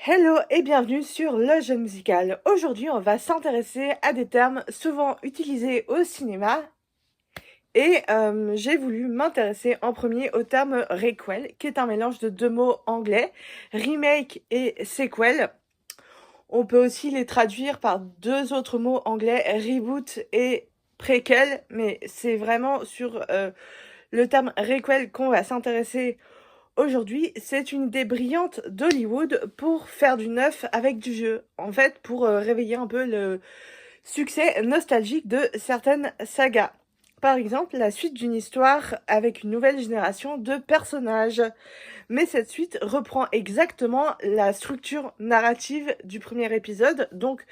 Hello et bienvenue sur Le Jeu Musical. Aujourd'hui, on va s'intéresser à des termes souvent utilisés au cinéma et j'ai voulu m'intéresser en premier au terme requel, qui est un mélange de deux mots anglais, remake et sequel. On peut aussi les traduire par deux autres mots anglais, reboot et prequel, mais c'est vraiment sur le terme requel qu'on va s'intéresser aujourd'hui. C'est une idée brillante d'Hollywood pour faire du neuf avec du jeu. En fait, pour réveiller un peu le succès nostalgique de certaines sagas. Par exemple, la suite d'une histoire avec une nouvelle génération de personnages. Mais cette suite reprend exactement la structure narrative du premier épisode, donc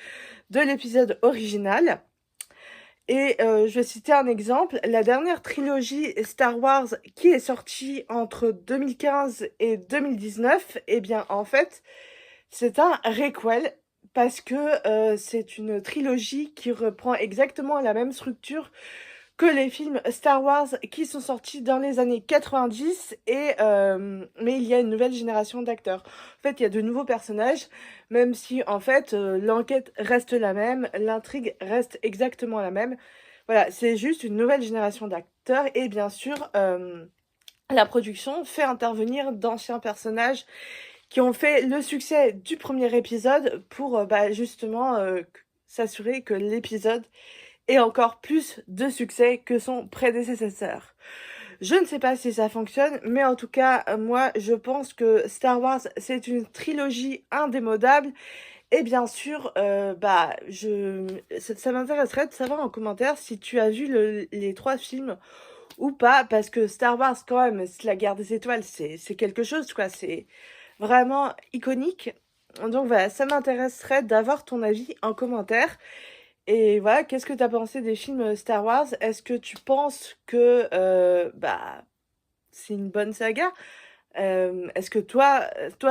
de l'épisode original. Et je vais citer un exemple, la dernière trilogie Star Wars qui est sortie entre 2015 et 2019, eh bien en fait, c'est un requel parce que c'est une trilogie qui reprend exactement la même structure que les films Star Wars qui sont sortis dans les années 90 mais il y a une nouvelle génération d'acteurs. En fait, il y a de nouveaux personnages, même si en fait l'enquête reste la même, l'intrigue reste exactement la même. Voilà, c'est juste une nouvelle génération d'acteurs et bien sûr la production fait intervenir d'anciens personnages qui ont fait le succès du premier épisode pour justement s'assurer que l'épisode et encore plus de succès que son prédécesseur. Je ne sais pas si ça fonctionne, mais en tout cas, moi, je pense que Star Wars, c'est une trilogie indémodable. Et bien sûr, ça m'intéresserait de savoir en commentaire si tu as vu les trois films ou pas, parce que Star Wars, quand même, c'est la guerre des étoiles, c'est quelque chose, quoi. C'est vraiment iconique. Donc voilà, ça m'intéresserait d'avoir ton avis en commentaire. Et voilà, qu'est-ce que tu as pensé des films Star Wars? Est-ce que tu penses que c'est une bonne saga? Est-ce que toi,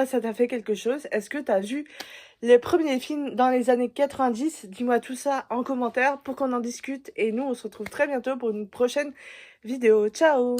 ça t'a fait quelque chose? Est-ce que tu as vu les premiers films dans les années 90? Dis-moi tout ça en commentaire pour qu'on en discute. Et nous, on se retrouve très bientôt pour une prochaine vidéo. Ciao!